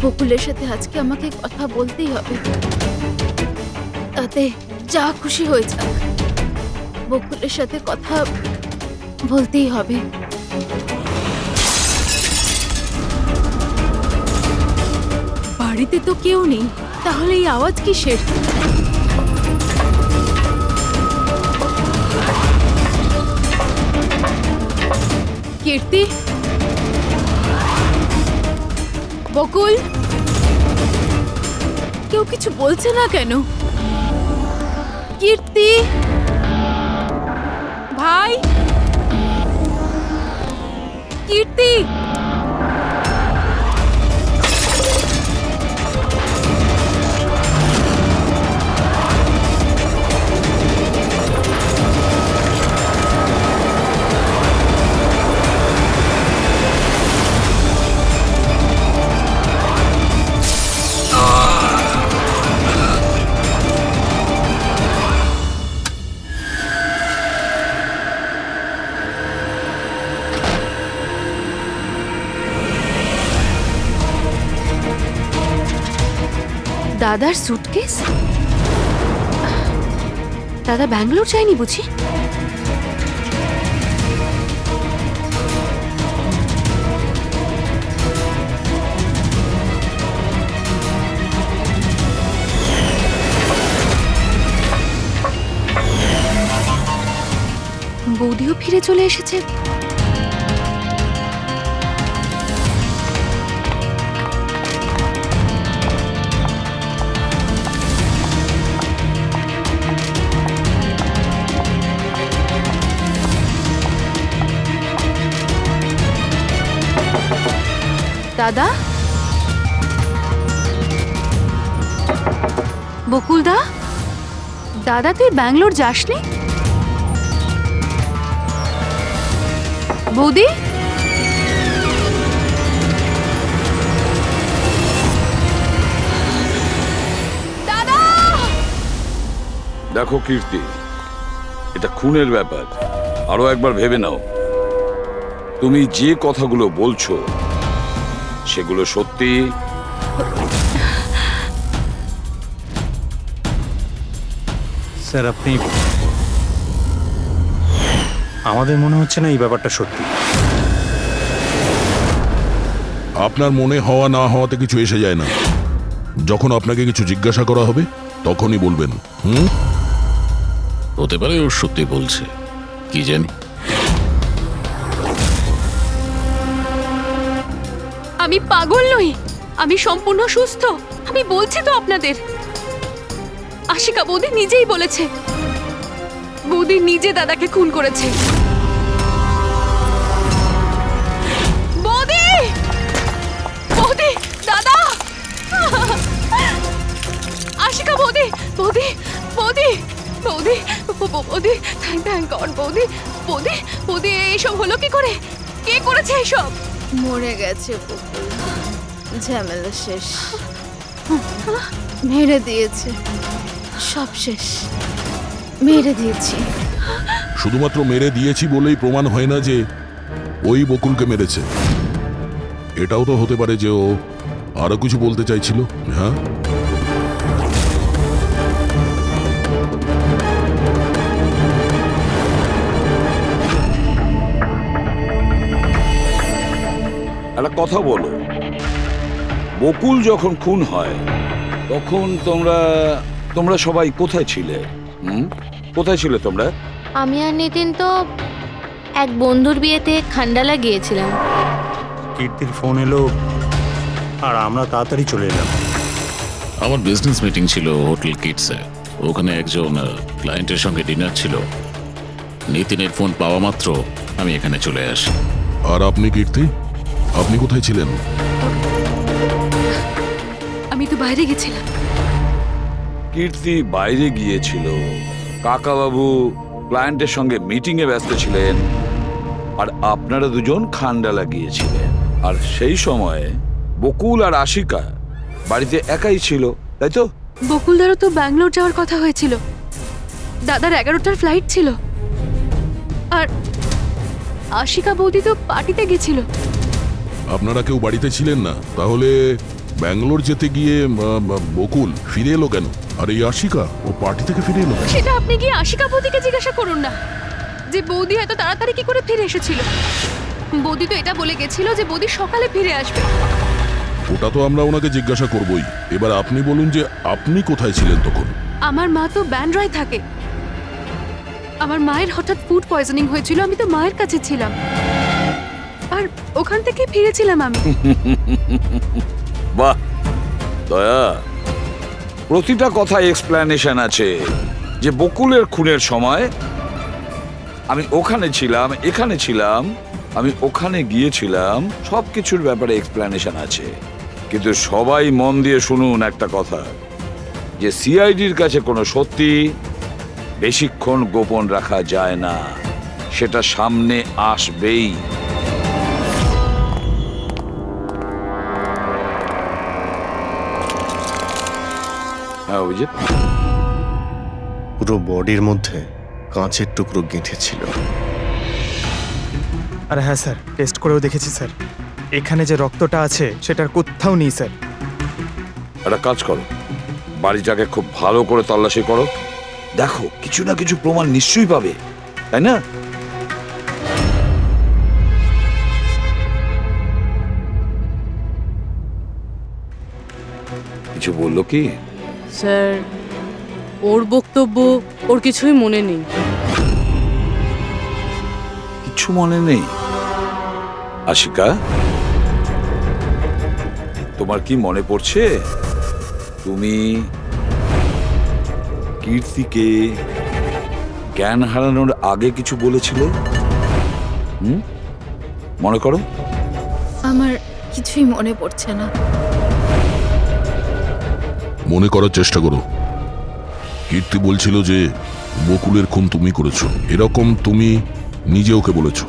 বকুলের সাথে আজকে আমাকে কথা বলতেই হবে, তাতে যা খুশি হয়ে যাক, বকুলের সাথে কথা বলতেই হবে। বাড়িতে তো কেউ নেই, তাহলে এই আওয়াজ কিসের? কীর্তি, বকুল, কেউ কিছু বলছে না কেন? কীর্তি ভাই, কীর্তি, দাদার সুটকেস? দাদা ব্যাঙ্গালোর যায়নি বুঝি? বৌদিও ফিরে চলে এসেছে। দাদা, বকুলদা, দাদা তুই ব্যাঙ্গালোর যাসনি? বৌদি, দাদা! দেখো কীর্তি, এটা খুনের ব্যাপার, আরো একবার ভেবে নাও। তুমি যে কথাগুলো বলছো সেগুলো সত্যি? স্যার আপনি, আমাদের মনে হচ্ছে না এই ব্যাপারটা সত্যি। আপনার মনে হওয়া না হওয়াতে কিছু এসে যায় না। যখন আপনাকে কিছু জিজ্ঞাসা করা হবে তখনই বলবেন। হতে পারে ও সত্যি বলছে, কি জানি। আমি পাগল নই, আমি সম্পূর্ণ সুস্থ। আমি বলছি তো আপনাদের, আশিকা বৌদি নিজেই বলেছে, বৌদি নিজে দাদাকে খুন করেছে। বৌদি, বৌদি, দাদা, আশিকা বৌদি, বৌদি, বৌদি, বৌদি, বৌদি, থ্যাংক গড। বৌদি, বৌদি, বৌদি, এইসব হলো কি করে? কে করেছে এইসব? মরে গেছে বকুল, ঝামেলা শেষ, মেরে দিয়েছে, সব শেষ, মেরে দিয়েছি। শুধুমাত্র মেরে দিয়েছি বলেই প্রমাণ হয় না যে ওই বকুলকে মেরেছে। এটাও তো হতে পারে যে ও আরো কিছু বলতে চাইছিল। হ্যাঁ, একটা কথা বলো, বকুল যখন খুন হয় তখন তোমরা সবাই কোথায় ছিলে? কোথায় ছিলে তোমরা? আমি আর নিতিন তো এক বন্ধুর বিয়েতে খান্ডালা গিয়েছিলাম। কীর্তির ফোন এলো আর আমরা তাড়াতাড়ি চলে এলাম। আমার বিজনেস মিটিং ছিল হোটেল কিটসে, ওখানে একজন ক্লায়েন্টের সঙ্গে ডিনার ছিল। নিতিনের ফোন পাওয়া মাত্র আমি এখানে চলে আসি। আর আপনি কীর্তি, আপনি কোথায় ছিলেন? আমি তো বাইরে গেছিলাম। কীর্তি বাইরে গিয়েছিল, কাকাবাবু ক্লায়েন্টের সঙ্গে মিটিংয়ে ব্যস্ত ছিলেন, আর আপনারা দুজন খান্ডালা গিয়েছিলেন। আর সেই সময় বকুল আর আশিকা বাড়িতে একাই ছিল, তাই তো? বকুলদারও তো ব্যাঙ্গালোর যাওয়ার কথা হয়েছিল, দাদার 11টার ফ্লাইট ছিল, আর আশিকা বৌদি তো পার্টিতে গেছিল। আপনারা কেউ বাড়িতে ছিলেন না, তাহলে ব্যাঙ্গালোর যেতে গিয়ে বকুল ফিরে এলো কেন? আর এই আশিকা ও পার্টি থেকে ফিরে এলো কেন? সেটা আপনি গিয়ে আশিকা বৌদিকে জিজ্ঞাসা করুন না যে বৌদি এত তাড়াতাড়ি কি করে ফিরে এসেছিল। বৌদি তো এটা বলে গেছিল যে বৌদি সকালে ফিরে আসবে। ওটা তো আমরা ওনাকে জিজ্ঞাসা করবই। এবার আপনি বলুন যে আপনি কোথায় ছিলেন তখন? আমার মা তো ব্যান্ড্রায় থাকে। আমার মায়ের হঠাৎ ফুড পয়জনিং হয়েছিল, আমি তো মায়ের কাছে ছিলাম আর ওখান থেকে ফিরেছিলাম আমি। বাহ দয়া, প্রতিটা কথায় এক্সপ্লেনেশন আছে। যে বকুলের খুনের সময় আমি ওখানে ছিলাম, এখানে ছিলাম, আমি ওখানে গিয়েছিলাম, সবকিছুর ব্যাপারে এক্সপ্লেনেশন আছে। কিন্তু সবাই মন দিয়ে শুনুন একটা কথা, যে সিআইডির কাছে কোনো সত্যি বেশিক্ষণ গোপন রাখা যায় না, সেটা সামনে আসবেই। হ্যাঁ অভিজিৎ, পুরো বডির মধ্যে কাঁচের টুকরো গেঁথে ছিল। আর হ্যাঁ স্যার, টেস্ট করেও দেখেছি স্যার, এখানে যে রক্তটা আছে সেটার কোথাও নেই স্যার। একটা কাজ করো, বাড়িটাকে খুব ভালো করে তল্লাশি করো, দেখো কিছু না কিছু প্রমাণ নিশ্চয়ই পাবে, তাই না? কিছু বললো কি? স্যার, ওর বক্তব্য ওর কিছুই মনে নেই। কিছু মনে নেই? আশিকা, তোমার কি মনে পড়ছে তুমি কীর্তিকে জ্ঞান হারানোর আগে কিছু বলেছিলে? মনে করো। আমার কিছুই মনে পড়ছে না। মনে করার চেষ্টা করো। কীর্তি বলছিল যে বকুলের খুন তুমি করেছো, এরকম তুমি নিজে ওকে বলেছো।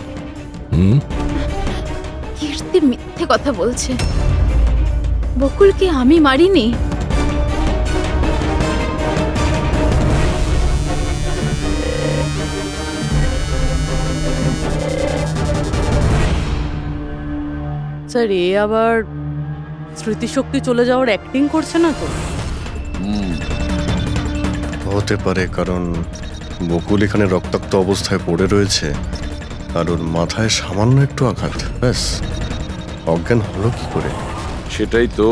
কীর্তি মিথ্যে কথা বলছে। বকুলকে আমি মারিনি। স্যার, এ আবার স্মৃতিশক্তি চলে যাওয়ার অ্যাক্টিং করছে না তো? হতে পারে, কারণ বকুল এখানে রক্তাক্ত অবস্থায় পড়ে রয়েছে আর ওর মাথায় সামান্য একটু আঘাত, ব্যাস অজ্ঞান হলো কি করে? সেটাই তো,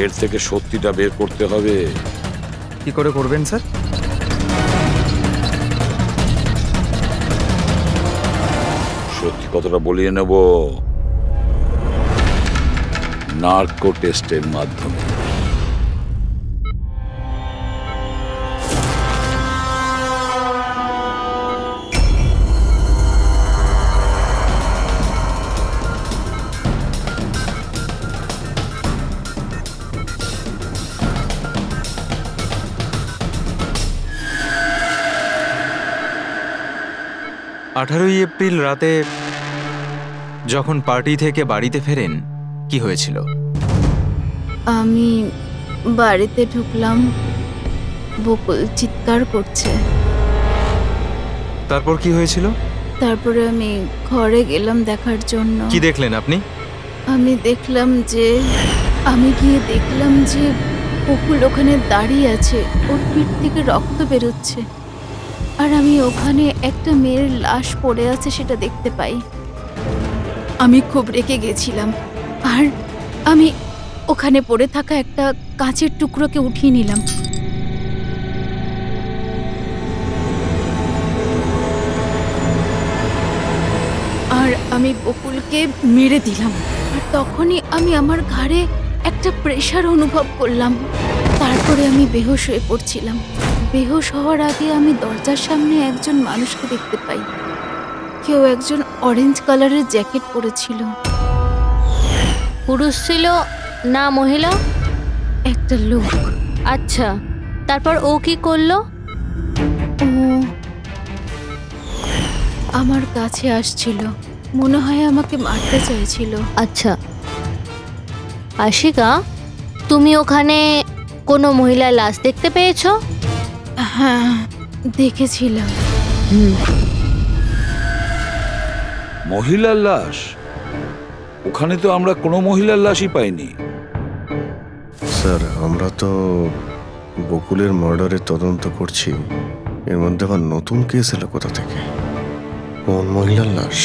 এর থেকে সত্যিটা বের করতে হবে। কি করে করবেন স্যার? সত্যি কথাটা বলিয়ে নেব নার্কো টেস্টের মাধ্যমে। এপ্রিল রাতে যখন পার্টি থেকে বাড়িতে ফেরেন, কি হয়েছিল? আমি বাড়িতে ঢুকলাম, বকুল চিৎকার করছে। তারপর কি হয়েছিল? তারপরে আমি ঘরে গেলাম দেখার জন্য। কি দেখলেন আপনি? আমি গিয়ে দেখলাম যে বকুল ওখানে দাঁড়িয়ে আছে, ওর পিঠ থেকে রক্ত বেরোচ্ছে, আর আমি ওখানে একটা মেয়ের লাশ পড়ে আছে সেটা দেখতে পাই। আমি খুব রেগে গেছিলাম, আর আমি ওখানে পড়ে থাকা একটা কাঁচের টুকরোকে উঠিয়ে নিলাম। আর আমি বকুলকে মেরে দিলাম। আর তখনই আমি আমার ঘাড়ে একটা প্রেশার অনুভব করলাম। তারপরে আমি বেহুশ হয়ে পড়ছিলাম। বেহুশ হওয়ার আগে আমি দরজার সামনে একজন মানুষকে দেখতে পাই। কেউ একজন অরেঞ্জ কালারের জ্যাকেট পরেছিল। পুরুষ ছিল না মহিলা? একটা লোক। আচ্ছা, তারপর ও কি করলো? ও আমার কাছে আসছিল, মনে হয় আমাকে মারতে চাইছিল। আচ্ছা আশিকা, তুমি ওখানে কোনো মহিলার লাশ দেখতে পেয়েছো? হ্যাঁ, দেখেছিলাম। মহিলার লাশ? ওখানে তো আমরা কোনো মহিলার লাশই পাইনি। স্যার আমরা তো বকুলের মার্ডারের তদন্ত করছি, এর মধ্যে আবার নতুন কেস এলো কোথা থেকে? কোন মহিলার লাশ?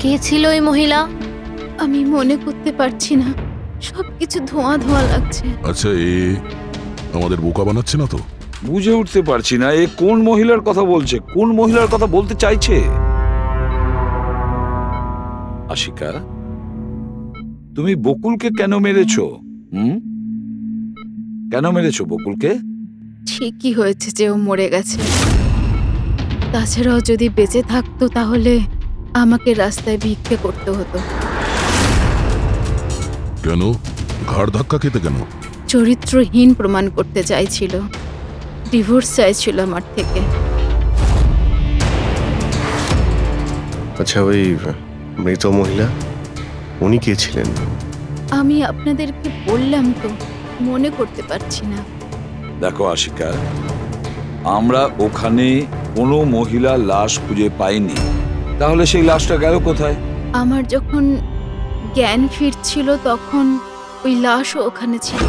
কে ছিল ওই মহিলা? আমি মনে করতে পারছি না, সবকিছু ধোঁয়া ধোঁয়া লাগছে। আচ্ছা, এ আমাদের বোকা বানাচ্ছে না তো? বুঝে উঠতে পারছি না এ কোন মহিলার কথা বলছে, কোন মহিলার কথা বলতে চাইছে। আশিকা, তুমি বকুলকে কেন মেরেছো? কেন মেরেছো বকুলকে? ঠিকই হয়েছে যে ও মরে গেছে। তাছাড়াও যদি বেঁচে থাকতো তাহলে আমাকে রাস্তায় ভিক্ষে করতে হতো। কেন? ঘাড় ধাক্কা খেতে কেন? চরিত্রহীন প্রমাণ করতে চাইছিল, ডিভোর্স চাইছিল আমার থেকে। আচ্ছা, ওই মৃত মহিলা উনি কে ছিলেন? আমি আপনাদেরকে বললাম তো, মনে করতে পারছি না। দেখো আশিকা, আমরা ওখানে কোনো মহিলা লাশ খুঁজে পাইনি, তাহলে সেই লাশটা গেল কোথায়? আমার যখন জ্ঞান ফিরছিল তখন ওই লাশও ওখানে ছিল।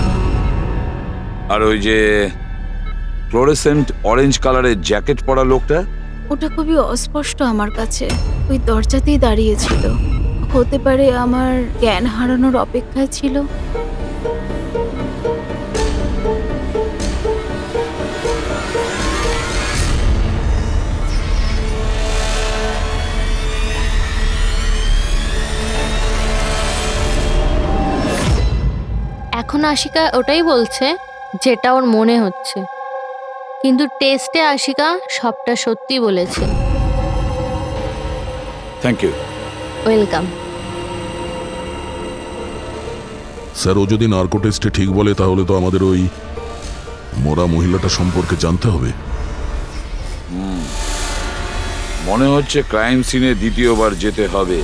আর ওই যে ফ্লোরেসেন্ট অরেঞ্জ কালারের জ্যাকেট পরা লোকটা? ওটা খুবই অস্পষ্ট আমার কাছে, ওই দরজাতেই দাঁড়িয়েছিল। হতে পারে আমার জ্ঞান হারানোর অপেক্ষায় ছিল। এখন আশিকা ওটাই বলছে যেটা ওর মনে হচ্ছে, কিন্তু টেস্টে আশিকা সবটা সত্যি বলেছে। Thank you. ওয়েলকাম। স্যার, ও যদি নার্কো টেস্টে ঠিক বলে তাহলে তো আমাদের ওই মরা মহিলাটা সম্পর্কে জানতে হবে। মনে হচ্ছে ক্রাইম সিনে দ্বিতীয়বার যেতে হবে,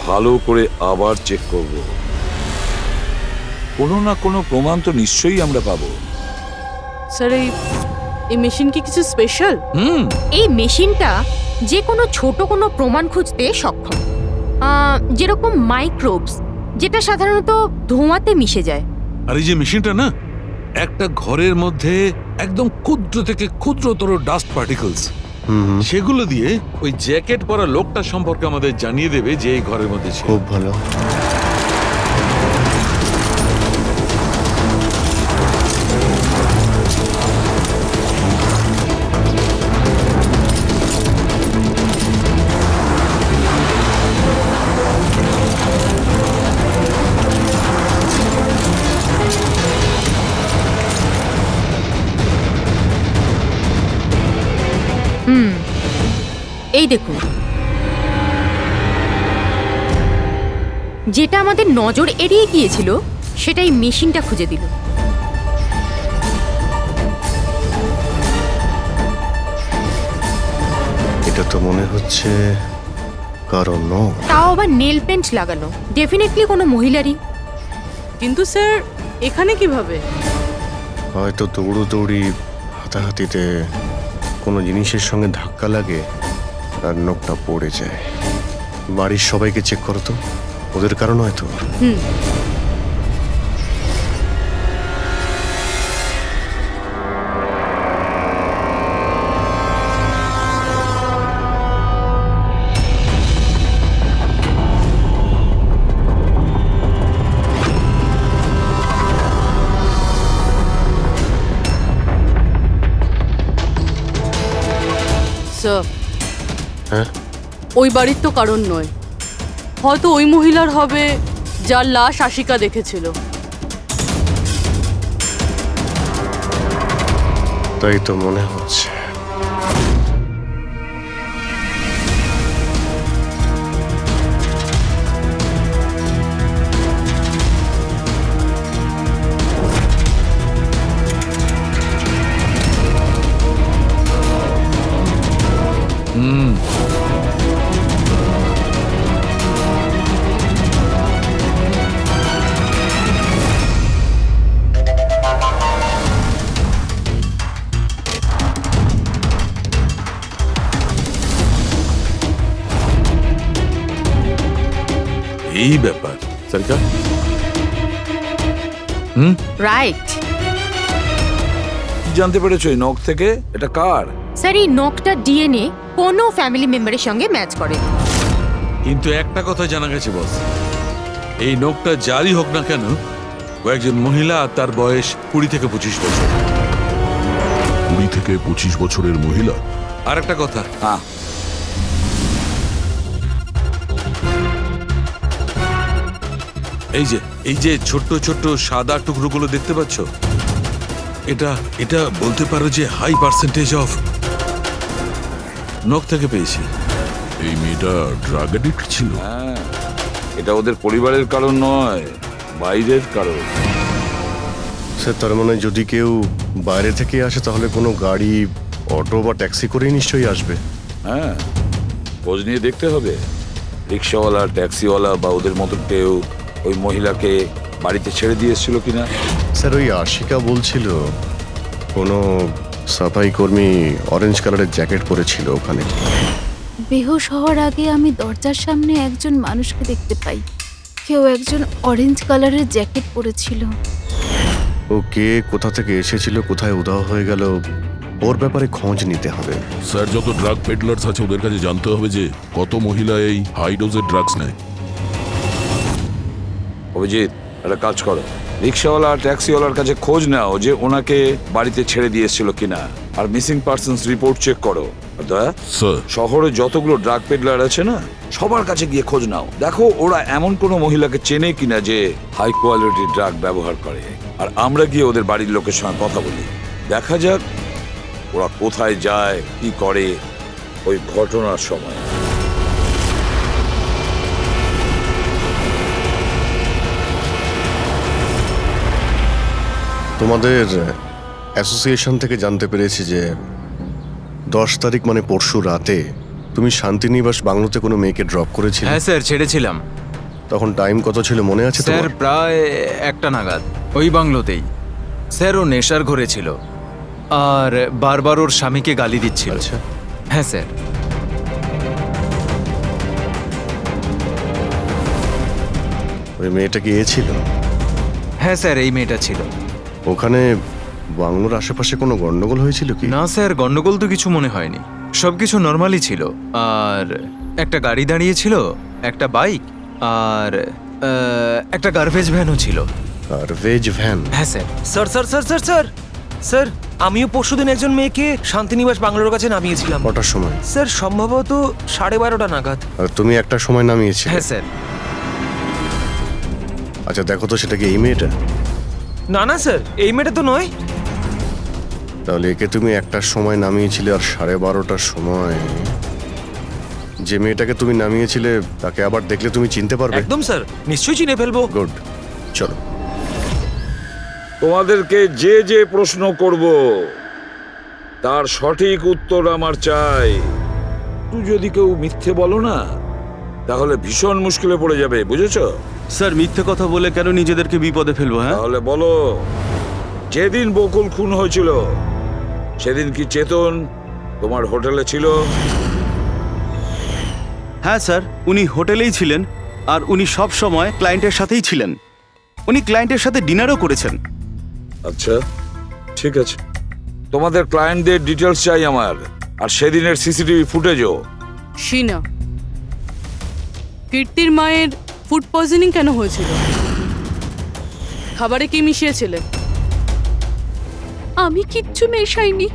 ভালো করে আবার চেক করব। কোনো না কোনো প্রমাণ তো নিশ্চয়ই আমরা পাবো। স্যার এই মেশিন কি কিছু স্পেশাল? এই মেশিনটা যে কোনো ছোট কোনো প্রমাণ খুঁজতে সক্ষম, যেরকম মাইক্রোবস, যেটা সাধারণত ধোঁয়াতে মিশে যায়। আর এই যে মেশিনটা না, একটা ঘরের মধ্যে একদম ক্ষুদ্র থেকে ক্ষুদ্রতর ডাস্ট পার্টিকলস, সেগুলো দিয়ে ওই জ্যাকেট পরা লোকটা সম্পর্কে আমাদের জানিয়ে দেবে যে এই ঘরের মধ্যে ছিল। খুব ভালো। এই দেখুন, যেটা আমাদের নজর এড়িয়ে গিয়েছিল সেটাই মেশিনটা খুঁজে দিল। এটা তো মনে হচ্ছে কারণ তাও আবার নেল পেন্ট লাগানো, ডেফিনেটলি কোনো মহিলারই। কিন্তু স্যার এখানে কিভাবে? হয়তো দৌড়োদৌড়ি হাতাহাতিতে কোনো জিনিসের সঙ্গে ধাক্কা লাগে আর নখটা পড়ে যায়। বাড়ির সবাইকে চেক করো তো, ওদের কারণ হয়তো। হ্যাঁ, ওই বাড়ির তো কারণ নয়, হয়তো ওই মহিলার হবে যার লাশ আশিকা দেখেছিল। তাই তো মনে হচ্ছে। এই ব্যাপার সরকার। রাইট। কি জানতে পেরেছো এই নখ থেকে? এটা কার? স্যার এই নখটা ডিএনএ কোনো ফ্যামিলি মেম্বারের সঙ্গে ম্যাচ করে। কিন্তু একটা কথা জানা গেছে বস, এই নোকটা যারই হোক না কেন, ও একজন মহিলা আর তার বয়স 20 থেকে 25 বছর। 20 থেকে 25 বছরের মহিলা? আর একটা কথা, হ্যাঁ, এই যে ছোট্ট ছোট্ট সাদা টুকরোগুলো দেখতে পাচ্ছ, এটা বলতে পারো যে হাই পার্সেন্টেজ অফ নখ থেকে পেয়েছি। এই মেয়েটা ড্রাগ অ্যাডিক্ট ছিল? হ্যাঁ, এটা ওদের পরিবারের কারণ নয়, বাইরের কারণ। স্যার তার মানে যদি কেউ বাইরে থেকে আসে তাহলে কোনো গাড়ি, অটো বা ট্যাক্সি করেই নিশ্চয়ই আসবে। হ্যাঁ, খোঁজ নিয়ে দেখতে হবে রিক্সাওয়ালা, ট্যাক্সিওয়ালা বা ওদের মতো কেউ ওই মহিলাকে বাড়িতে ছেড়ে দিয়ে এসেছিল কিনা। স্যার ওই আশিকা বলছিল কোনো সাফাই কর্মী অরেঞ্জ কালারের জ্যাকেট পরেছিল ওখানে। বেহুশ হওয়ার আগে আমি দরজার সামনে একজন মানুষকে দেখতে পাই, কেউ একজন অরেঞ্জ কালারের জ্যাকেট পরেছিল। ও কে, কোথা থেকে এসেছিল, কোথায় উধাও হয়ে গেল, ওর ব্যাপারে খোঁজ নিতে হবে। স্যার যত ড্রাগ পেডলার্স আছে ওদের কাছে জানতে হবে যে কত মহিলা এই হাই ডোজের ড্রাগস নেয়। অভিজিৎ, একটা কাজ করো, রিক্সাওয়ালা আর ট্যাক্সিওয়ালার কাছে খোঁজ নাও যে ওনাকে বাড়িতে ছেড়ে দিয়ে এসেছিল কিনা, আর মিসিং পার্সনস রিপোর্ট চেক করো। দয়া, শহরে যতগুলো ড্রাগ পেডলার আছে না, সবার কাছে গিয়ে খোঁজ নাও, দেখো ওরা এমন কোনো মহিলাকে চেনে কিনা যে হাই কোয়ালিটির ড্রাগ ব্যবহার করে। আর আমরা গিয়ে ওদের বাড়ির লোকের সঙ্গে কথা বলি, দেখা যাক ওরা কোথায় যায়, কি করে ওই ঘটনার সময়। তোমাদের অ্যাসোসিয়েশন থেকে জানতে পেরেছি যে 10 তারিখ মানে পরশু রাতে তুমি শান্তিনিবাস বাংলোতে কোনো মেয়েকে ড্রপ করেছিলে। হ্যাঁ স্যার, ছেড়েছিলাম। তখন টাইম কত ছিল মনে আছে তোমার? স্যার প্রায় 1টা নাগাদ, ওই বাংলোতেই। স্যার ও নেশার ঘরে ছিল আর বারবার ওর স্বামীকে গালি দিচ্ছিল। আচ্ছা, হ্যাঁ স্যার। ওই মেয়েটা কি এ ছিল? হ্যাঁ স্যার, এই মেয়েটা ছিল। ওখানে বাংলোর আশেপাশে কোনো গন্ডগোল হয়েছিল কি? না স্যার, গন্ডগোল তো কিছু মনে হয়নি, সবকিছু নর্মালি ছিল। আর একটা গাড়ি দাঁড়িয়েছিল, একটা বাইক, আর একটা গার্বেজ ভ্যানও ছিল। Garbage van? হ্যাঁ sir. Sir sir sir sir sir sir আমিও পরশুদিন একজন মেয়েকে শান্তিনিবাস বাংলোর কাছে নামিয়েছিলাম। কটার সময়? স্যার সম্ভবত 12:30 নাগাদ। আর তুমি একটা সময় নামিয়েছিলে? হ্যাঁ স্যার। আচ্ছা দেখো তো সেটা কি এই মেয়েটা? না না স্যার, এই মেয়েটা তো নয়। তাহলে একে তুমি একটার সময় নামিয়েছিলে, আর 12:30টার সময় যে মেয়েটাকে তুমি নামিয়েছিলে তাকে আবার দেখলে তুমি চিনতে পারবে? একদম স্যার, নিশ্চয়ই চিনে ফেলবো। গুড, চলো। তোমাদেরকে যে যে প্রশ্ন করব তার সঠিক উত্তর আমার চাই। তুই যদি কেউ মিথ্যে বলো না, তাহলে ভীষণ মুশকিলে পড়ে যাবে, বুঝেছো? স্যার মিথ্যে কথা বলে কেন নিজেদেরকে বিপদে ফেলবো? হ্যাঁ, তাহলে বলো, যেদিন বকুল খুন হয়েছিল সেদিন কি চেতন তোমার হোটেলে ছিল? হ্যাঁ স্যার, উনি হোটেলেই ছিলেন, আর উনি সব সময় ক্লায়েন্টের সাথেই ছিলেন। উনি ক্লায়েন্টের সাথে ডিনারও করেছেন। আচ্ছা, ঠিক আছে, তোমাদের ক্লায়েন্টদের ডিটেলস চাই আমার, আর সেদিনের সিসিটিভি ফুটেজও। শিনা, কীর্তির মায়ের ফুড পয়জনিং কেন হয়েছিল? খাবারে কি মিশিয়েছিলে? আমি কিচ্ছু মেশাইনি,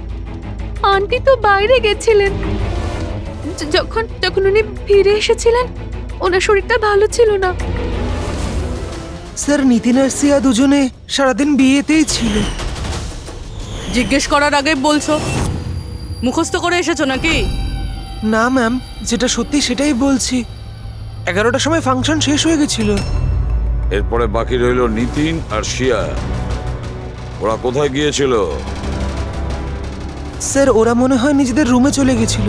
আন্টি তো বাইরে গেছিলেন। যখন উনি ফিরে এসেছিলেন, ওনার শরীরটা ভালো ছিল না। স্যার নিতিন আর সিয়া দুজনে সারাদিন বিয়েতেই ছিল। জিজ্ঞেস করার আগে বলছো, মুখস্থ করে এসেছো নাকি? না ম্যাম, যেটা সত্যি সেটাই বলছি। 11টার সময় ফাংশন শেষ হয়ে গেছিল। এরপরে বাকি রইল নিতিন আর শিয়া। ওরা কোথায় গিয়েছিল? স্যার ওরা মনে হয় নিজেদের রুমে চলে গেছিল।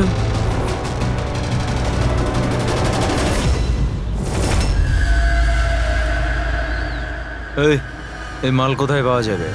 এই মাল কোথায় পাওয়া যাবে?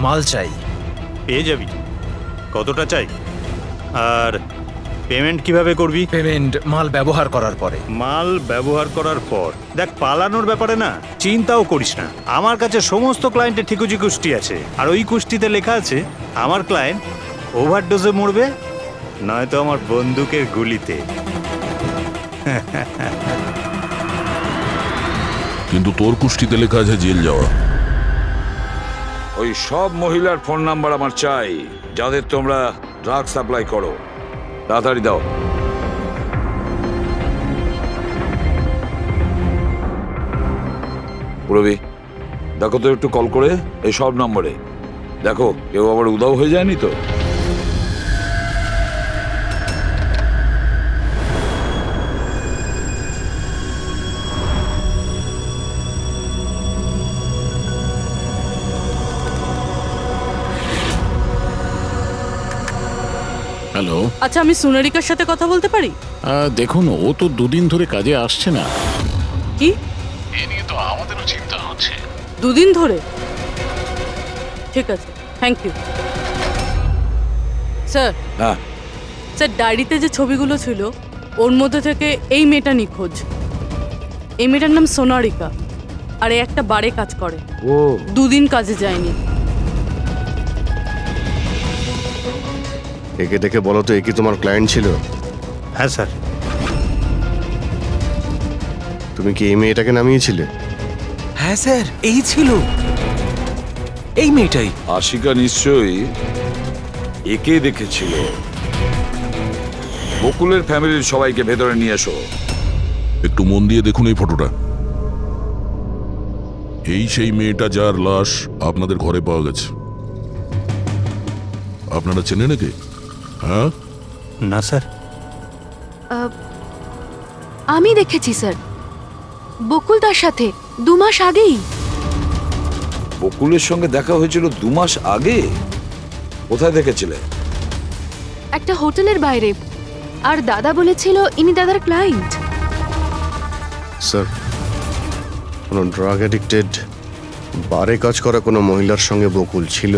মাল চাই। পেয়ে যাবি। কতটা চাই? আর পেমেন্ট কিভাবে করবি? পেমেন্ট মাল ব্যবহার করার পরে। মাল ব্যবহার করার পর দেখ, পালানোর ব্যাপারে না চিন্তাও করিস না। আমার কাছে সমস্ত ক্লায়েন্টের ঠিকুজি কুষ্টি আছে, আর ওই কুষ্টিতে লেখা আছে আমার ক্লায়েন্ট ওভারডোজে মরবে, নয়তো আমার বন্দুকের গুলিতে। কিন্তু তোর কুষ্টিতে লেখা আছে জেল যাওয়া। ওই সব মহিলার ফোন নাম্বার আমার চাই, যাদের তোমরা ড্রাগ সাপ্লাই করো। তাড়াতাড়ি দাও। পুরবি, দেখো তো একটু কল করে এই সব নম্বরে। দেখো কেউ আবার উধাও হয়ে যায়নি তো। হ্যালো। আচ্ছা, আমি সোনারিকার সাথে কথা বলতে পারি? দেখুন, ও তো দুদিন ধরে কাজে আসছে না। কি? এ নিয়ে তো আমাদেরও চিন্তা হচ্ছে। দুদিন ধরে? ঠিক আছে, থ্যাংক ইউ স্যার। হ্যাঁ স্যার, ডায়েরিতে যে ছবিগুলো ছিল ওর মধ্যে থেকে এই মেয়েটা নিখোঁজ। এই মেয়েটার নাম সোনারিকা, আর এই একটা বারে কাজ করে। ও, দুদিন কাজে যায়নি। একে দেখে বলো তো, এ কি তোমার ক্লায়েন্ট ছিল? হ্যাঁ স্যার। তুমি কি এই মেয়েটাকে নামিয়েছিলে? হ্যাঁ স্যার, এই ছিল, এই মেয়েটাই। আশিকা নিশ্চয়ই একে দেখেছিল। বকুলের ফ্যামিলির সবাইকে ভেতরে নিয়ে এসো। একটু মন দিয়ে দেখুন এই ফটোটা। এই সেই মেয়েটা যার লাশ আপনাদের ঘরে পাওয়া গেছে। আপনারা চেনেন একে? হ্যাঁ না স্যার। আমি দেখেছি স্যার, বকুল তার সাথে 2 মাস আগেই। বকুলের সঙ্গে দেখা হয়েছিল 2 মাস আগে? কোথায় দেখেছিলে? একটা হোটেলের বাইরে। আর দাদা বলেছিল ইনি দাদার ক্লায়েন্ট। স্যার, কোনো ড্রাগ অ্যাডিক্টেড বারে কাজ করা কোনো মহিলার সঙ্গে বকুল ছিল,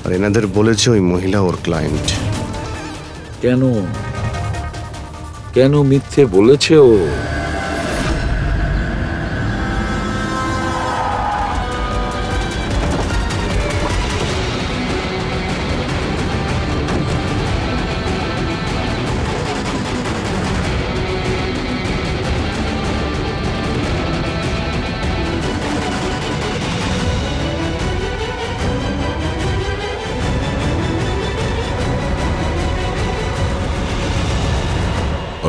আর এনাদের বলেছে ওই মহিলা ওর ক্লায়েন্ট। কেন কেন মিথ্যে বলেছে ও?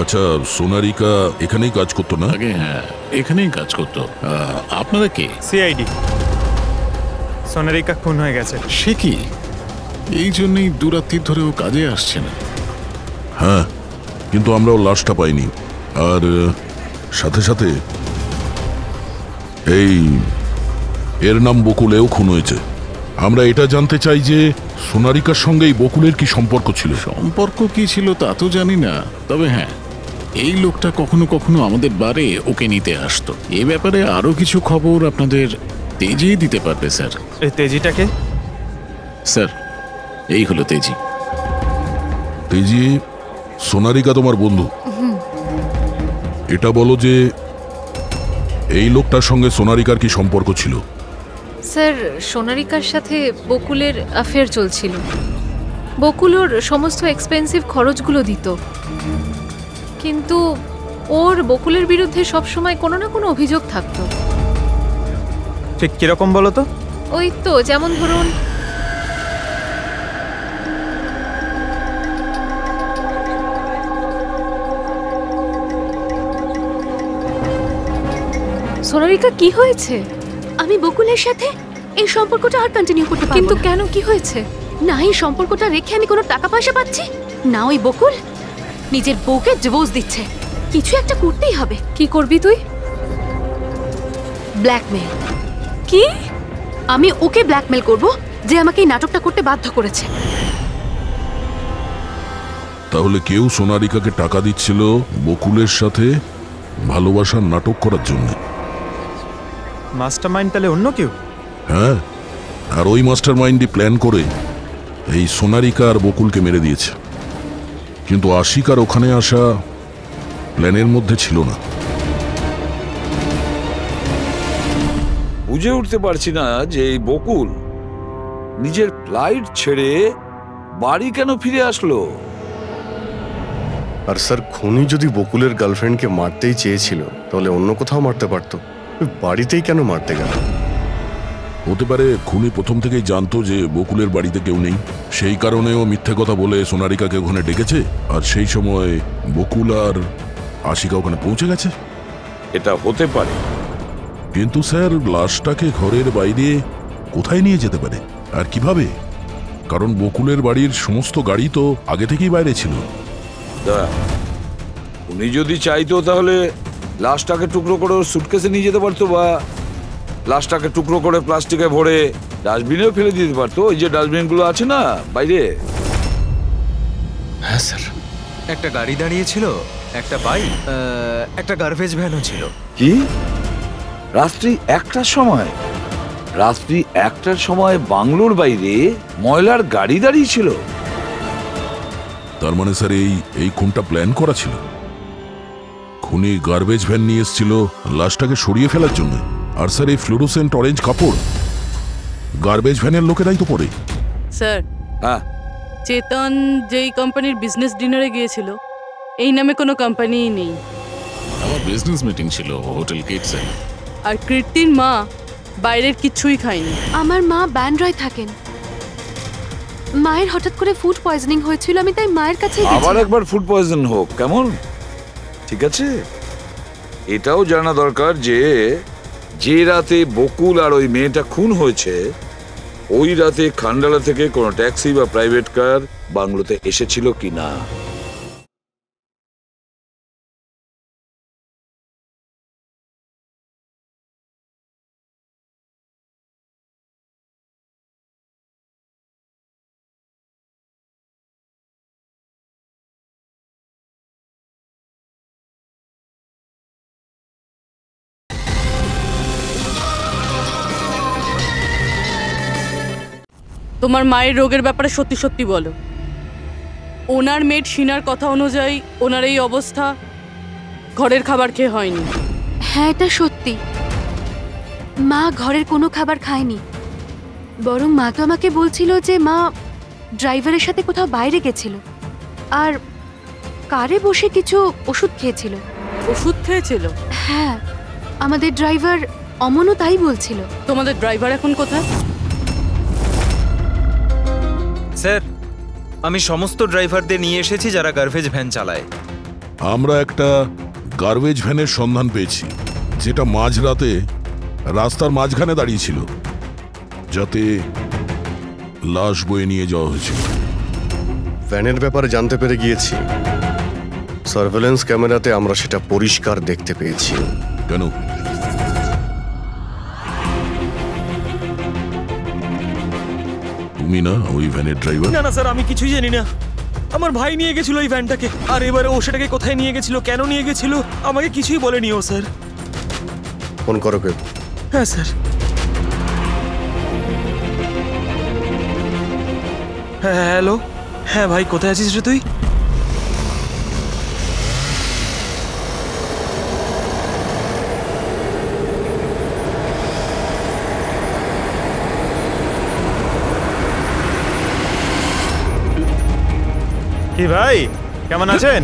আচ্ছা, সোনারিকা এখানেই কাজ করতো না? আগে হ্যাঁ, এখানেই কাজ করতো। আপনারা কে? সিআইডি। সোনারিকা খুন হয়ে গেছে। সে কি? এই জন্যই দুরাত্রি ধরে ও কাজে আসছে না। হ্যাঁ, কিন্তু আমরাও লাশটা পাইনি। আর সাথে সাথে এই এর নাম বকুলেও খুন হয়েছে। আমরা এটা জানতে চাই যে সোনারিকার সঙ্গে এই বকুলের কি সম্পর্ক ছিল? সম্পর্ক কি ছিল তা তো জানি না, তবে হ্যাঁ, এই লোকটা কখনো কখনো আমাদের বারে ওকে নিতে আসতো। এই ব্যাপারে আরো কিছু খবর আপনাদের তেজি দিতে পারবে স্যার। এই তেজিটাকে? স্যার, এই হলো তেজি। তেজি, সোনারিকা তোমার বন্ধু। এটা বলো যে এই লোকটার সঙ্গে সোনারিকার কি সম্পর্ক ছিল? স্যার, সোনারিকার সাথে বকুলের অ্যাফেয়ার চলছিল। বকুল ওর সমস্ত এক্সপেন্সিভ খরচগুলো দিত, কিন্তু ওর বকুলের বিরুদ্ধে সবসময় কোনো না কোনো অভিযোগ থাকতো। ঠিক কিরকম বলো তো? ওই তো, যেমন ধরুন সোনারিকা, কি হয়েছে? আমি বকুলের সাথে এই সম্পর্কটা আর কন্টিনিউ করতে পারবো না। কিন্তু কেন, কি হয়েছে? না এই সম্পর্কটা রেখে আমি কোনো টাকা পয়সা পাচ্ছি না। ওই বকুল নিজের বউকে ডিভোর্স দিচ্ছে। কিছু একটা করতেই হবে। কি করবি তুই? ব্ল্যাকমেল। কি? আমি ওকে ব্ল্যাকমেল করব যে আমাকে এই নাটকটা করতে বাধ্য করেছে। তাহলে কেউ সোনারিকাকে টাকা দিচ্ছিল বকুলের সাথে ভালোবাসার নাটক করার জন্য। মাস্টারমাইন্ড তাহলে অন্য কেউ? হ্যাঁ, আর ওই মাস্টার মাইন্ডই প্ল্যান করে এই সোনারিকা আর বকুলকে মেরে দিয়েছে। কিন্তু আশিকার ওখানে আসা প্ল্যানের মধ্যে ছিল না। বুঝে উঠতে পারছি না যে এই বকুল নিজের ফ্লাইট ছেড়ে বাড়ি কেন ফিরে আসলো। আর স্যার, খুনি যদি বকুলের গার্লফ্রেন্ডকে মারতেই চেয়েছিল তাহলে অন্য কোথাও মারতে পারতো, বাড়িতেই কেন মারতে গেল? হতে পারে খুনি প্রথম থেকেই জানতো যে বকুলের বাড়িতে কেউ নেই, সেই কারণেও মিথ্যে কথা বলে সোনারিকাকে ওখানে ডেকেছে, আর সেই সময় বকুল আর আশিকা ওখানে পৌঁছে গেছে। এটা হতে পারে, কিন্তু স্যার লাশটাকে ঘরের বাইরে কোথায় নিয়ে যেতে পারে আর কিভাবে? কারণ বকুলের বাড়ির সমস্ত গাড়ি তো আগে থেকেই বাইরে ছিল। উনি যদি চাইতো তাহলে লাশটাকে টুকরো করে সুটকেসে নিয়ে যেতে পারতো, বা লাশটাকে টুকরো করে প্লাস্টিকে ভরে ডাস্টবিনেও ফেলে দিতে পারতো। ওই যে ডাস্টবিনগুলো আছে না বাইরে। হ্যাঁ স্যার। একটা গাড়ি দাঁড়িয়েছিল, একটা বাইক, একটা গার্বেজ ভ্যানও ছিল। কি রাত্রি 1টার সময়? রাত্রি 1টার সময় বাংলোর বাইরে ময়লার গাড়ি দাঁড়িয়েছিল? তার মানে স্যার এই খুনটা প্ল্যান করা ছিল। খুনি গার্বেজ ভ্যান নিয়ে এসেছিল লাশটাকে সরিয়ে ফেলার জন্য। আর স্যার এই ফ্লুরোসেন্ট অরেঞ্জ কাপড় গার্বেজ ভ্যানের লোকেরাই তো পরে। স্যার, চেতন যেই কোম্পানির বিজনেস ডিনারে গিয়েছিল এই নামে কোনো কোম্পানিই নেই। আমার বিজনেস মিটিং ছিল হোটেল কিটসে। আর কীর্তির মা বাইরের কিছুই খায়নি। আমার মা ব্যান্ড্রয় থাকেন। মায়ের হঠাৎ করে ফুড পয়জনিং হয়েছিল, আমি তাই মায়ের কাছে আবার একবার ফুড পয়জন হোক কেমন? ঠিক আছে, এটাও জানা দরকার যে যে রাতে বকুল আর ওই মেয়েটা খুন হয়েছে ওই রাতে খান্ডালা থেকে কোনো ট্যাক্সি বা প্রাইভেট কার বাংলোতে এসেছিল কিনা। তোমার মায়ের রোগের ব্যাপারে সত্যি সত্যি বলো। ওনার মেয়ের শিনার কথা অনুযায়ী ওনার এই অবস্থা ঘরের খাবার খেয়ে হয়নি। হ্যাঁ, এটা সত্যি। মা ঘরের কোনো খাবার খায়নি, বরং মা তো আমাকে বলছিল যে মা ড্রাইভারের সাথে কোথাও বাইরে গেছিল আর কারে বসে কিছু ওষুধ খেয়েছিল। ওষুধ খেয়েছিল? হ্যাঁ, আমাদের ড্রাইভার অমনও তাই বলছিল। তোমাদের ড্রাইভার এখন কোথায়? স্যার, আমি সমস্ত ড্রাইভারদের নিয়ে এসেছি যারা গার্বেজ ভ্যান চালায়। আমরা একটা গার্বেজ ভ্যানের সন্ধান পেয়েছি যেটা মাঝরাতে রাস্তার মাঝখানে দাঁড়িয়েছিল, যাতে লাশ বয়ে নিয়ে যাওয়া হয়েছিল। ভ্যানের ব্যাপারে জানতে পেরে গিয়েছি। সার্ভেলেন্স ক্যামেরাতে আমরা সেটা পরিষ্কার দেখতে পেয়েছি। কেন? তুমি না ওই ভ্যানের ড্রাইভার? না না স্যার, আমি কিছুই জানি না। আমার ভাই নিয়ে গেছিল এই ভ্যানটাকে, আর এবারে ও সেটাকে কোথায় নিয়ে গেছিল, কেন নিয়ে গেছিল আমাকে কিছুই বলেনি ও স্যার। ফোন করো কেউ? হ্যাঁ স্যার। হ্যাঁ হ্যালো, হ্যাঁ ভাই কোথায় আছিস রে তুই? কি ভাই, কেমন আছেন?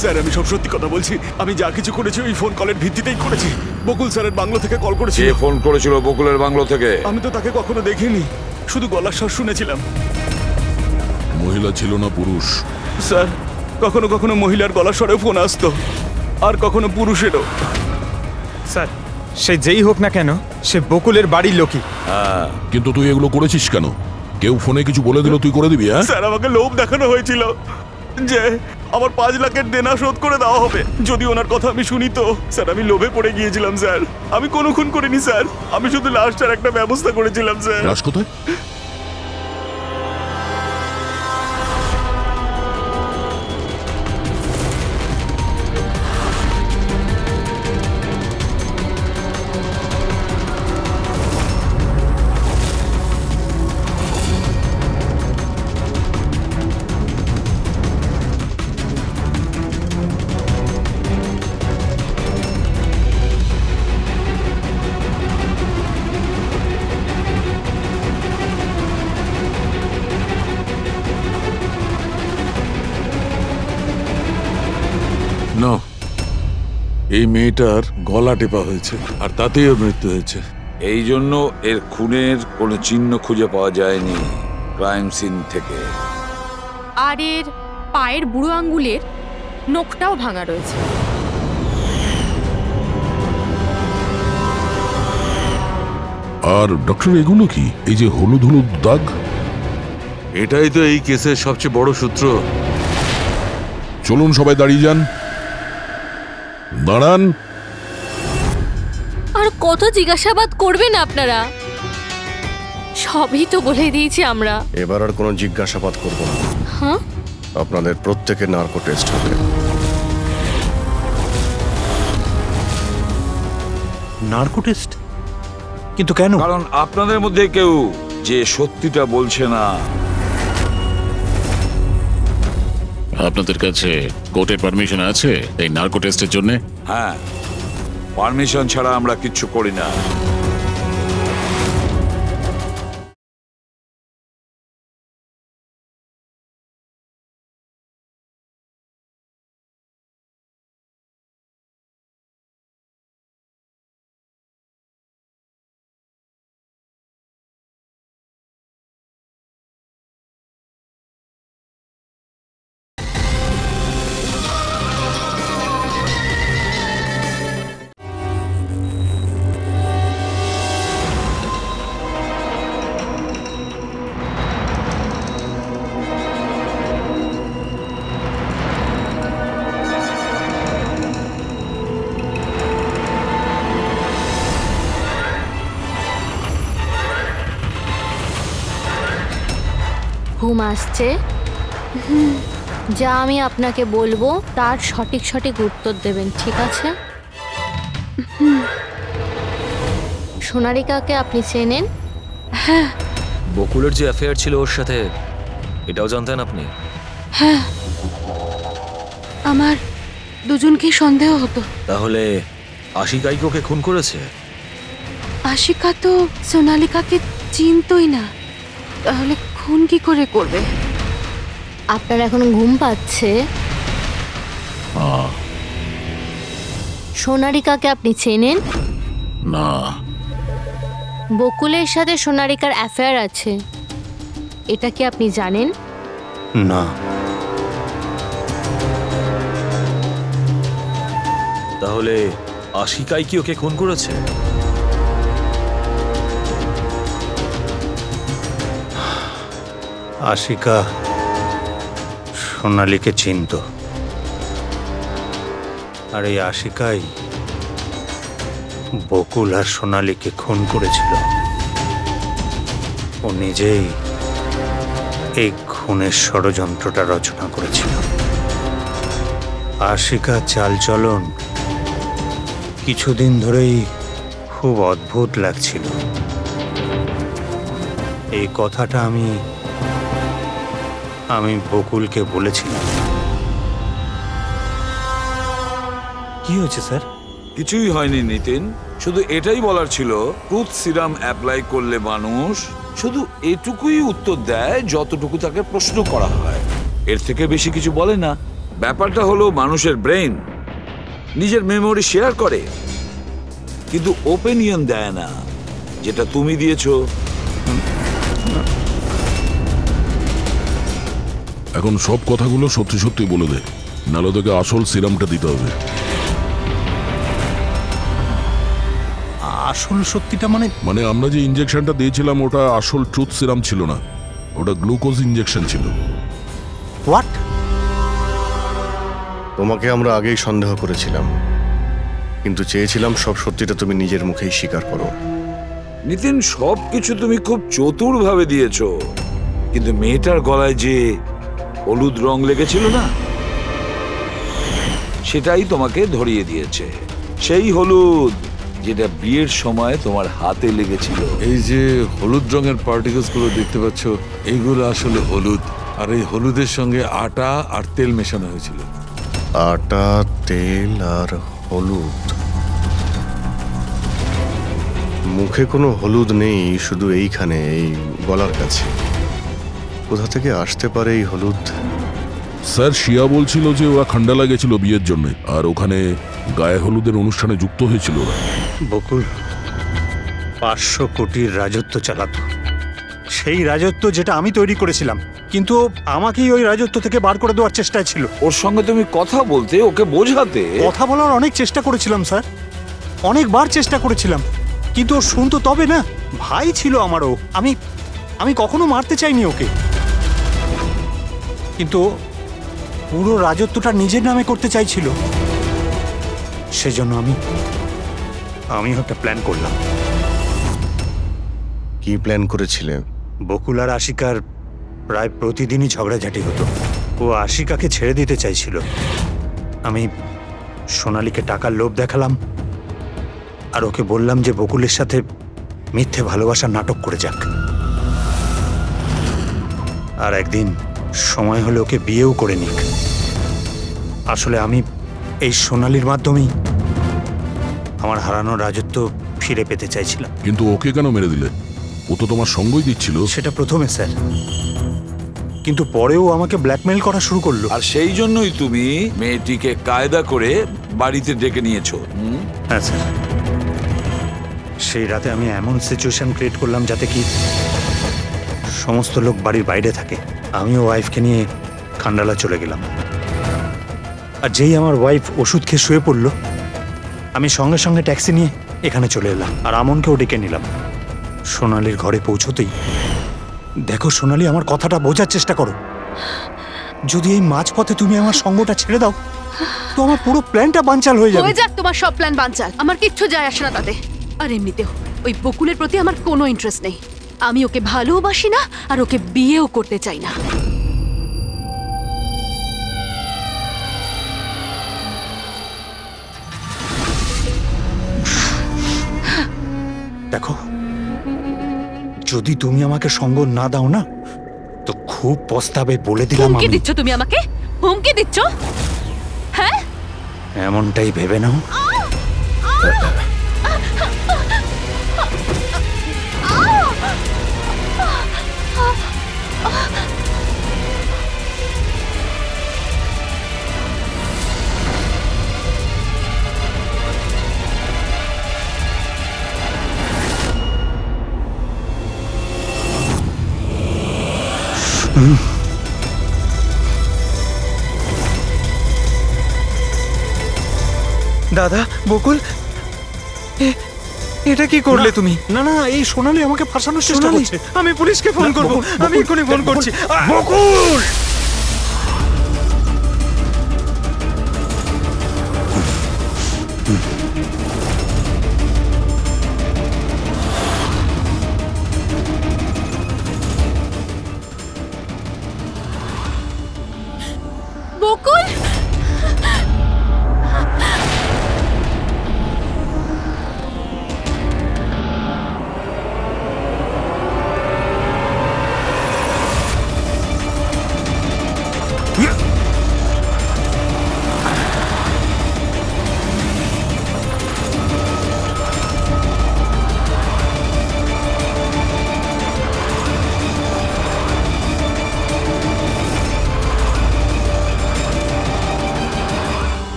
স্যার, আমি সব সত্যি কথা বলছি। আমি যা কিছু করেছি ওই ফোন কলের ভিত্তিতেই করেছি। বকুল স্যারের বাংলো থেকে কল করেছিল। কে ফোন করেছিল বকুলের বাংলো থেকে? আমি তো তাকে কখনো দেখিনি, শুধু গলার স্বর শুনেছিলাম। মহিলা ছিল না পুরুষ? স্যার, কখনো কখনো মহিলার গলার স্বরে ফোন আসতো, আর কখনো পুরুষেরও। স্যার, সে যেই হোক না কেন, সে বকুলের বাড়ির লোকই। কিন্তু তুই এগুলো করেছিস কেন? কেউ ফোনে কিছু বলে দিল তুই করে দিবি? হ্যাঁ স্যার, আমাকে লোভ দেখানো হয়েছিল যে আমার 5 লাখের দেনা শোধ করে দেওয়া হবে। যদি ওনার কথা আমি শুনি তো স্যার, আমি লোভে পড়ে গিয়েছিলাম স্যার। আমি কোনো খুন করিনি স্যার, আমি শুধু লাশটার একটা ব্যবস্থা করেছিলাম স্যার। লাশ কোথায়? না, এই মেয়েটার গলা টেপা হয়েছে আর তাতেই ওর মৃত্যু হয়েছে। এই জন্য এর খুনের কোনো চিহ্ন খুঁজে পাওয়া যায়নি ক্রাইম সিন থেকে। আর এর পায়ের বুড়ো আঙ্গুলের নখটাও ভাঙা রয়েছে। আর ডক্টর এগুলো কি? এই যে হলুদ হলুদ দাগ? এটাই তো এই কেসের সবচেয়ে বড় সূত্র। চলুন সবাই দাঁড়িয়ে যান। দাঁড়ান। আর কত জিজ্ঞাসাবাদ করবেন আপনারা? সবই তো বলে দিয়েছি আমরা। এবার আর কোনো জিজ্ঞাসাবাদ করব না। হ্যাঁ, আপনাদের প্রত্যেকের নার্কো টেস্ট হবে। Narco test? কিন্তু কেন? কারণ আপনাদের মধ্যে কেউ যে সত্যিটা বলছে না। আপনাদের কাছে কোর্টের পারমিশন আছে এই নার্কো টেস্টের জন্য? হ্যাঁ, পারমিশন ছাড়া আমরা কিচ্ছু করি না। ঘুম আসছে? যা আমি আপনাকে বলবো তার সঠিক সঠিক উত্তর দেবেন, ঠিক আছে? সোনারিকাকে আপনি চেনেন? হ্যাঁ। বকুলের যে অ্যাফেয়ার ছিল ওর সাথে, এটাও জানতেন আপনি? হ্যাঁ, আমার দুজনকেই সন্দেহ হতো। তাহলে আশিকাই কি ওকে খুন করেছে? আশিকা তো সোনালিকাকে চিনতই না, তাহলে খুন কি করে করবে? আপনার এখন ঘুম পাচ্ছে? সোনারিকাকে আপনি চেনেন? না। বকুলের সাথে সোনারিকার অ্যাফেয়ার আছে, এটা কি আপনি জানেন? না। তাহলে আশিকাই কি ওকে খুন করেছে? আশিকা সোনালীকে চিনত, আর এই আশিকাই বকুল আর সোনালীকে খুন করেছিল। ও নিজেই এই খুনের ষড়যন্ত্রটা রচনা করেছিল। আশিকা চালচলন কিছুদিন ধরেই খুব অদ্ভুত লাগছিল। এই কথাটা আমি বকুলকে বলেছিলাম। কি হয়েছে স্যার? কিছুই হয়নি নিতিন, শুধু এটাই বলার ছিল টুথ সিরাম অ্যাপ্লাই করলে মানুষ শুধু এটুকুই উত্তর দেয় যতটুকু তাকে প্রশ্ন করা হয়, এর থেকে বেশি কিছু বলে না। ব্যাপারটা হলো মানুষের ব্রেন নিজের মেমোরি শেয়ার করে, কিন্তু ওপিনিয়ন দেয় না, যেটা তুমি দিয়েছো। এখন সব কথাগুলো সত্যি সত্যি বলে দে, নাহলে তোকে আসল সিরামটা দিতে হবে। আসল সত্যিটা মানে আমরা যে ইনজেকশনটা দিয়েছিলাম ওটা আসল ট্রুথ সিরাম ছিল না, ওটা গ্লুকোজ ইনজেকশন ছিল। হোয়াট? তোমাকে আমরা আগেই সন্দেহ করেছিলাম, কিন্তু চেয়েছিলাম সব সত্যিটা তুমি নিজের মুখেই স্বীকার করো। নিতিন, সবকিছু তুমি খুব চতুর ভাবে দিয়েছো, কিন্তু মেয়েটার গলায় যে হলুদ রং লেগেছিল না, সেটাই তোমাকে ধরিয়ে দিয়েছে। সেই হলুদ যেটা বিয়ের সময় তোমার হাতে লেগেছিল। এই যে হলুদ রঙের পার্টিকেলস গুলো দেখতে পাচ্ছ, এইগুলো আসলে হলুদ, আর এই হলুদের সঙ্গে আটা আর তেল মেশানো হয়েছিল। আটা, তেল আর হলুদ। মুখে কোনো হলুদ নেই, শুধু এইখানে, এই গলার কাছে। কোথা থেকে আসতে পারে এই হলুদ? স্যার, শিয়া বলছিল যে ওরা খান্ডালা গেছিল বিয়ের জন্য, আর ওখানে গায়ে হলুদের অনুষ্ঠানে যুক্ত হয়েছিল ওরা। বকুল 500 কোটির রাজত্ব চালাতো, সেই রাজত্ব যেটা আমি তৈরি করেছিলাম, কিন্তু আমাকেই ওই রাজত্ব থেকে বার করে দেওয়ার চেষ্টায় ছিল। ওর সঙ্গে তুমি কথা বলতে, ওকে বোঝাতে। কথা বলার অনেক চেষ্টা করেছিলাম স্যার, অনেকবার চেষ্টা করেছিলাম, কিন্তু ও শুনতো তবে না। ভাই ছিল আমারও, আমি কখনো মারতে চাইনি ওকে, কিন্তু পুরো রাজত্বটা নিজের নামে করতে চাইছিল। সেজন্য আমি একটা প্ল্যান করলাম। কি প্ল্যান করেছিলে? বকুল আর আশিকার প্রায় প্রতিদিনই ঝগড়াঝাটি হতো। ও আশিকাকে ছেড়ে দিতে চাইছিল। আমি সোনালীকে টাকার লোভ দেখালাম, আর ওকে বললাম যে বকুলের সাথে মিথ্যে ভালোবাসার নাটক করে যাক, আর একদিন সময় হলে ওকে বিয়েও করে নিক। আসলে আমি এই সোনালীর মাধ্যমেই আমার হারানো রাজত্ব ফিরে পেতে চাইছিলাম। কিন্তু ওকে কেন মেরে দিলে? ও তো তোমার সঙ্গই দিচ্ছিল। সেটা প্রথমে স্যার, কিন্তু পরেও আমাকে ব্ল্যাকমেল করা শুরু করলো। আর সেই জন্যই তুমি মেয়েটিকে কায়দা করে বাড়িতে ডেকে নিয়েছো। হ্যাঁ স্যার, সেই রাতে আমি এমন সিচুয়েশন ক্রিয়েট করলাম যাতে কি সমস্ত লোক বাড়ির বাইরে থাকে। আমিও ওয়াইফকে নিয়ে খান্ডালা চলে গেলাম, আর যেই আমার ওয়াইফ ওষুধ খেয়ে শুয়ে পড়লো, আমি সঙ্গে সঙ্গে ট্যাক্সি নিয়ে এখানে চলে এলাম, আর আমনকেও ডেকে নিলাম। সোনালীর ঘরে পৌঁছতেই, দেখো সোনালী, আমার কথাটা বোঝার চেষ্টা করো। যদি এই মাঝপথে তুমি আমার সঙ্গটা ছেড়ে দাও, তো আমার পুরো প্ল্যানটা বানচাল হয়ে যাবে। হয়ে যাক তোমার সব প্ল্যান বানচাল, আমার কিচ্ছু যায় আসে না তাতে। আর এমনিতেও ওই বকুলের প্রতি আমার কোনো ইন্টারেস্ট নেই। আমি ওকে ভালোবাসি না, আর ওকে বিয়েও করতে চাই না। দেখো, যদি তুমি আমাকে সঙ্গ না দাও না, তো খুব পস্তাবে, বলে দিলাম। হুমকি দিচ্ছ তুমি আমাকে? হুমকি দিচ্ছ? হ্যাঁ, এমনটাই ভেবে নাও। দাদা, বকুল, এটা কি করলে তুমি? না না, এই সোনালী আমাকে ফাঁসানোর চেষ্টা করছে। আমি পুলিশকে ফোন করব, আমি এক্ষুনি ফোন করছি। বকুল! বকুল,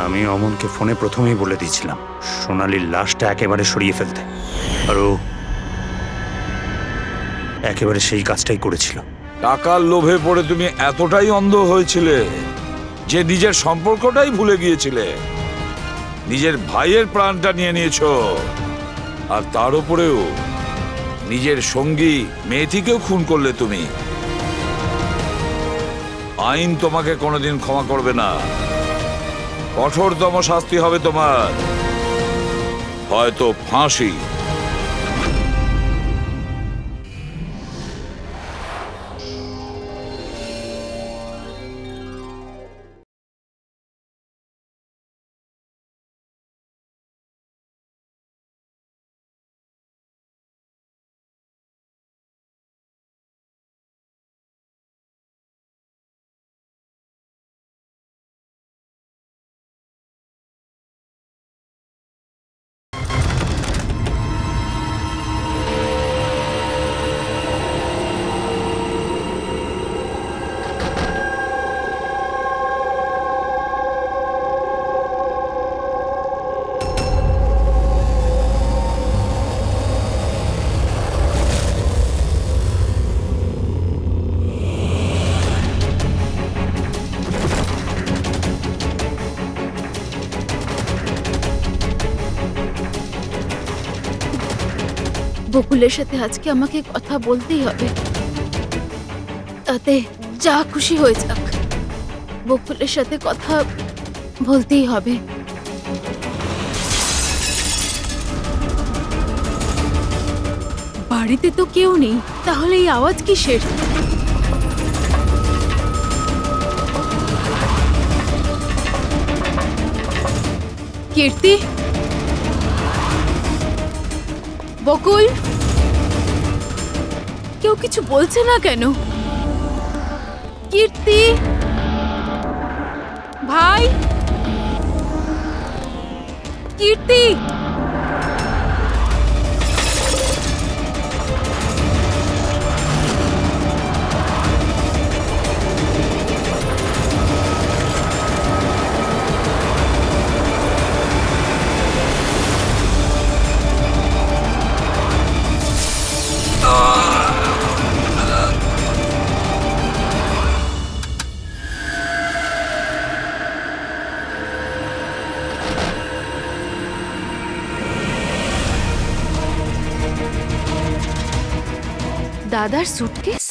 আমি অমনকে ফোনে প্রথমেই বলে দিয়েছিলাম সোনালীর লাশটা একেবারে সরিয়ে ফেলতে, আর ও একেবারে সেই কাজটাই করেছিল। টাকার লোভে পড়ে তুমি এতটাই অন্ধ হয়েছিলে যে নিজের সম্পর্কটাই ভুলে গিয়েছিলে, নিজের ভাইয়ের প্রাণটা নিয়ে নিয়েছো, আর তার উপরেও নিজের সঙ্গী মেয়েটিকেও খুন করলে তুমি। আইন তোমাকে কোনোদিন ক্ষমা করবে না। কঠোরতম শাস্তি হবে তোমার, হয়তো ফাঁসি। বকুলের সাথে আজকে আমাকে কথা বলতেই হবে, তাতে যা খুশি হয়ে যাক, বকুলের সাথে কথা বলতেই হবে। বাড়িতে তো কেউ নেই, তাহলে এই আওয়াজ কিসের? কীর্তি, বকুল, কেউ কিছু বলছে না কেন? কীর্তি ভাই, কীর্তি, দাদার সুটকেস?